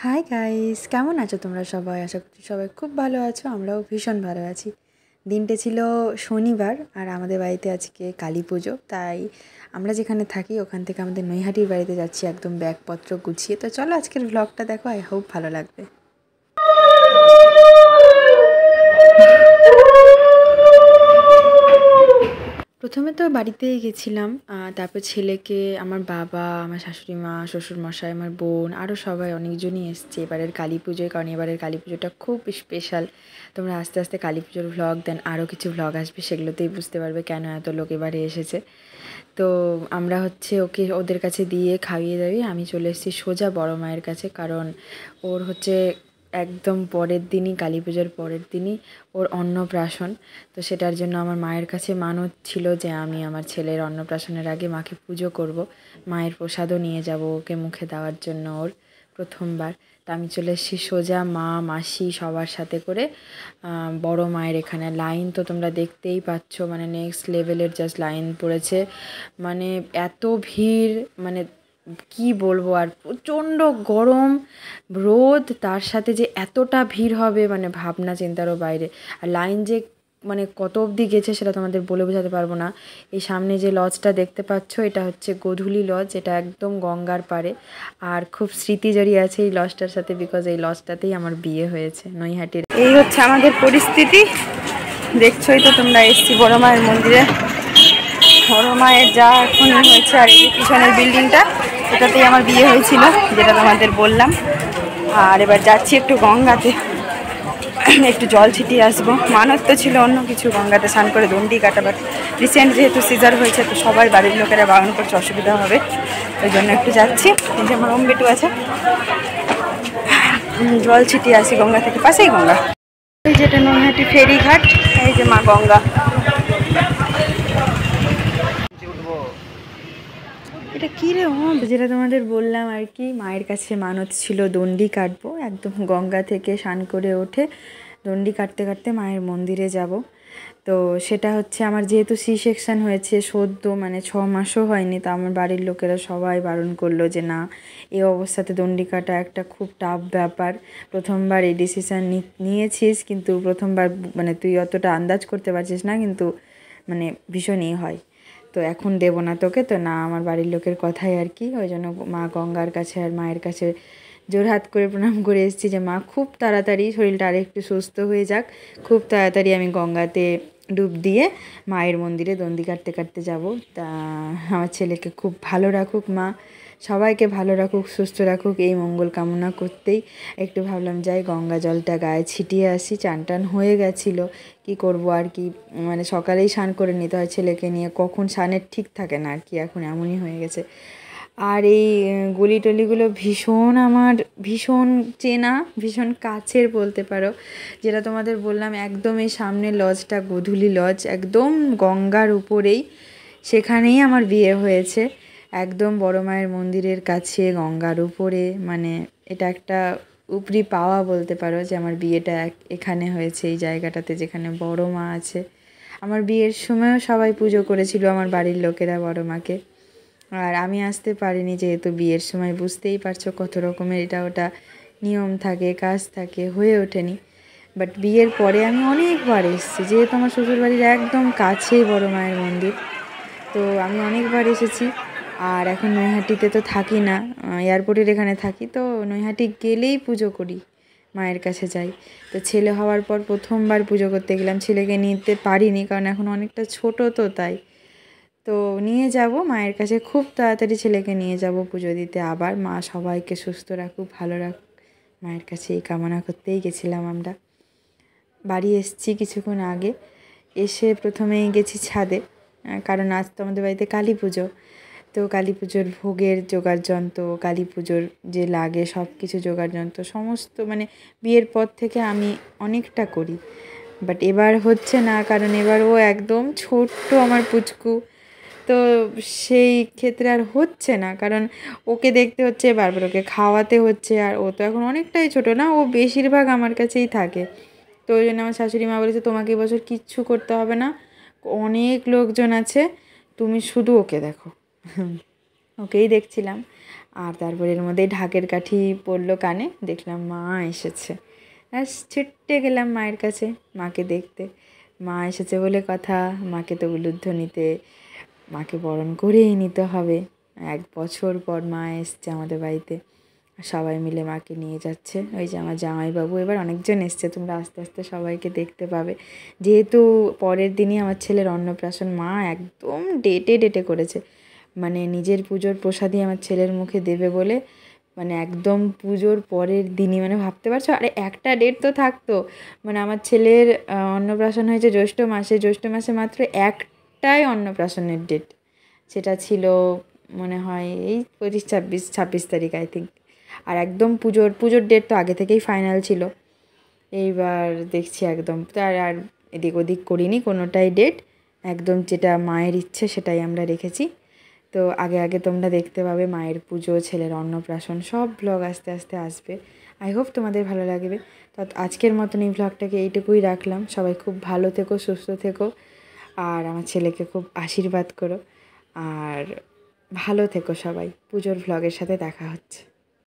Hi guys, কেমন আছো তোমরা সবাই? আশা করছি সবাই খুব ভালো আছো। আমরাও ভীষণ ভালো আছি। দিনটা ছিল শনিবার আর আমাদের বাড়িতে আজকে কালী পুজো। তাই আমরা যেখানে থাকি ওখান থেকে আমাদের নৈহাটির বাড়িতে যাচ্ছি একদম ব্যাগপত্র গুছিয়ে। তো চলো আজকের ব্লগটা দেখো, আই হোপ ভালো লাগবে। প্রথমে তো বাড়িতেই গেছিলাম, তারপর ছেলেকে, আমার বাবা, আমার শাশুড়ি মা, শ্বশুরমশাই, আমার বোন, আরও সবাই অনেকজনই এসছে এবারের কালী পুজোয়। কারণ এবারের কালী পুজোটা খুব স্পেশাল। তোমরা আস্তে আস্তে কালী পুজোর ভ্লগ দেন, আরও কিছু ভ্লগ আসবে, সেগুলোতেই বুঝতে পারবে কেন এত লোক এবারে এসেছে। তো আমরা ওদের কাছে দিয়ে খাইয়ে দাইয়ে আমি চলে এসেছি সোজা বড় মায়ের কাছে। কারণ ওর হচ্ছে একদম পরের দিনই, কালী পুজোর পরের দিনই ওর অন্নপ্রাশন। তো সেটার জন্য আমার মায়ের কাছে মানত ছিল যে আমি আমার ছেলের অন্নপ্রাশনের আগে মাকে পুজো করব, মায়ের প্রসাদও নিয়ে যাব ওকে মুখে দেওয়ার জন্য ওর প্রথমবার। তা আমি চলে এসেছি সোজা মা, মাসি সবার সাথে করে বড় মায়ের এখানে। লাইন তো তোমরা দেখতেই পাচ্ছ, মানে নেক্সট লেভেলের জাস্ট লাইন পড়েছে। মানে এত ভিড়, মানে কি বলবো আর, প্রচণ্ড গরম, রোদ, তার সাথে যে এতটা ভিড় হবে মানে ভাবনা চিন্তারও বাইরে। আর লাইন যে মানে কত অবধি গেছে সেটা তোমাদের বলে বোঝাতে পারবো না। এই সামনে যে লজটা দেখতে পাচ্ছ এটা হচ্ছে গোধূলি লজ, এটা একদম গঙ্গার পাড়ে। আর খুব স্মৃতি জড়িয়ে আছে এই লজটার সাথে, বিকজ এই লজটাতেই আমার বিয়ে হয়েছে নৈহাটির। এই হচ্ছে আমাদের পরিস্থিতি, দেখছোই তো তোমরা। এসছি বড় মায়ের মন্দিরে, বড় মায়ের যা এখন হয়েছে। আর এই পিছনের বিল্ডিংটা, এটাতেই আমার বিয়ে হয়েছিল, যেটা তোমাদের বললাম। আর এবার যাচ্ছি একটু গঙ্গাতে, একটু জল ছিটিয়ে আসবো। মানত তো ছিল অন্য কিছু, গঙ্গাতে স্নান করে দণ্ডি কাটাবার। রিসেন্ট যেহেতু সিজার হয়েছে তো সবাই বাড়ির লোকেরা বারণ করছে, অসুবিধা হবে, ওই জন্য একটু যাচ্ছি। এই যে আমার বেটু আছে, জল ছিটিয়ে আসি গঙ্গা থেকে, পাশেই গঙ্গা। এই যেটা নৈহাটি ফেরিঘাট, এই যে মা গঙ্গা। এটা কী রে? যেটা তোমাদের বললাম আর কি, মায়ের কাছে মানত ছিল দণ্ডি কাটবো, একদম গঙ্গা থেকে স্নান করে ওঠে দণ্ডি কাটতে কাটতে মায়ের মন্দিরে যাব। তো সেটা হচ্ছে আমার যেহেতু সি সেকশান হয়েছে সদ্য, মানে 6 মাসও হয়নি, তো আমার বাড়ির লোকেরা সবাই বারণ করলো যে না, এই অবস্থাতে দণ্ডি কাটা একটা খুব টাফ ব্যাপার। প্রথমবার এই ডিসিশান নিয়েছিস, কিন্তু প্রথমবার মানে তুই অতটা আন্দাজ করতে পারছিস না, কিন্তু মানে ভীষণই হয়। তো এখন দেবো না তোকে। তো না, আমার বাড়ির লোকের কথাই আর কি, ওই জন্য মা গঙ্গার কাছে আর মায়ের কাছে জোরহাত করে প্রণাম করে এসেছি যে মা খুব তাড়াতাড়ি শরীরটা আরেকটু সুস্থ হয়ে যাক, খুব তাড়াতাড়ি আমি গঙ্গাতে ডুব দিয়ে মায়ের মন্দিরে দণ্ডি কাটতে কাটতে যাব। তা আমার ছেলেকে খুব ভালো রাখুক মা, সবাইকে ভালো রাখুক, সুস্থ রাখুক, এই মঙ্গল কামনা করতেই একটু ভাবলাম যাই গঙ্গা জলটা গায়ে ছিটিয়ে আসি। চান টান হয়ে গেছিলো, কি করব আর কি, মানে সকালেই স্নান করে নিতে হয় ছেলেকে নিয়ে, কখন স্নানের ঠিক থাকে না আর কি, এখন এমনই হয়ে গেছে। আর এই গলি টলিগুলো ভীষণ আমার ভীষণ চেনা, ভীষণ কাছের বলতে পারো। যেটা তোমাদের বললাম, একদম এই সামনে লজটা গোধূলি লজ, একদম গঙ্গার উপরেই, সেখানেই আমার বিয়ে হয়েছে, একদম বড় মায়ের মন্দিরের কাছে গঙ্গার উপরে। মানে এটা একটা উপরি পাওয়া বলতে পারো যে আমার বিয়েটা এখানে হয়েছে, এই জায়গাটাতে যেখানে বড় মা আছে। আমার বিয়ের সময়ও সবাই পুজো করেছিল আমার বাড়ির লোকেরা বড় মাকে, আর আমি আসতে পারিনি যেহেতু বিয়ের সময় বুঝতেই পারছো কত রকমের এটা ওটা নিয়ম থাকে, কাজ থাকে, হয়ে ওঠেনি। বাট বিয়ের পরে আমি অনেকবার এসেছি, যেহেতু আমার শ্বশুরবাড়ির একদম কাছেই বড় মায়ের মন্দির, তো আমি অনেকবার এসেছি। আর এখন নৈহাটিতে তো থাকি না, এয়ারপোর্টের এখানে থাকি, তো নৈহাটি গেলেই পুজো করি, মায়ের কাছে যাই। তো ছেলে হওয়ার পর প্রথমবার পুজো করতে গেলাম, ছেলেকে নিতে পারিনি কারণ এখন অনেকটা ছোট, তো তাই। তো নিয়ে যাব মায়ের কাছে, খুব তাড়াতাড়ি ছেলেকে নিয়ে যাব পুজো দিতে আবার। মা সবাইকে সুস্থ রাখুক, ভালো রাখুক, মায়ের কাছে এই কামনা করতেই গেছিলাম আমরা। বাড়ি এসেছি কিছুক্ষণ আগে, এসে প্রথমেই গেছি ছাদে, কারণ আজ তো আমাদের বাড়িতে কালী পুজো। তো কালী পুজোর ভোগের জোগাড় যন্ত্র, কালী পুজোর যে লাগে সব কিছু জোগাড় যন্ত্র সমস্ত, মানে বিয়ের পর থেকে আমি অনেকটা করি, বাট এবার হচ্ছে না, কারণ এবার ও একদম ছোট্ট আমার পুচকু, তো সেই ক্ষেত্রে আর হচ্ছে না, কারণ ওকে দেখতে হচ্ছে, বারবার ওকে খাওয়াতে হচ্ছে, আর ও তো এখন অনেকটাই ছোটো না, ও বেশিরভাগ আমার কাছেই থাকে। তো ওই জন্য আমার শাশুড়ি মা বলেছে তোমাকে এবছর কিচ্ছু করতে হবে না, অনেক লোকজন আছে, তুমি শুধু ওকে দেখো। ওকেই দেখছিলাম। আর তারপরে এর মধ্যেই ঢাকের কাঠি পড়লো কানে, দেখলাম মা এসেছে। আর ছুটে গেলাম মায়ের কাছে মাকে দেখতে। মা এসেছে বলে কথা, মাকে তো উলুধ্বনিতে মাকে বরণ করেই নিতে হবে। 1 বছর পর মা এসছে আমাদের বাড়িতে, সবাই মিলে মাকে নিয়ে যাচ্ছে। ওই যে আমার জামাইবাবু, এবার অনেকজন এসছে, তোমরা আস্তে আস্তে সবাইকে দেখতে পাবে। যেহেতু পরের দিনই আমার ছেলের অন্নপ্রাশন, মা একদম ডেটে করেছে, মানে নিজের পুজোর প্রসাদই আমার ছেলের মুখে দেবে বলে, মানে একদম পুজোর পরের দিনই, মানে ভাবতে পারছো। আরে একটা ডেট তো থাকতো, মানে আমার ছেলের অন্নপ্রাশন হয়েছে জ্যৈষ্ঠ মাসে মাত্র একটাই অন্নপ্রাশনের ডেট, সেটা ছিল মনে হয় এই 25-26 তারিখ আই থিঙ্ক। আর একদম পুজোর ডেট তো আগে থেকেই ফাইনাল ছিল। এইবার দেখছি একদম তার আর এদিক ওদিক করিনি কোনোটাই ডেট, একদম যেটা মায়ের ইচ্ছে সেটাই আমরা রেখেছি। তো আগে তোমরা দেখতে পাবে মায়ের পুজো, ছেলের অন্নপ্রাশন, সব ব্লগ আস্তে আস্তে আসবে। আই হোপ তোমাদের ভালো লাগবে। তো আজকের মতন এই ব্লগটাকে এইটুকুই রাখলাম। সবাই খুব ভালো থেকো, সুস্থ থেকো, আর আমার ছেলেকে খুব আশীর্বাদ করো, আর ভালো থেকো সবাই। পুজোর ভ্লগের সাথে দেখা হচ্ছে।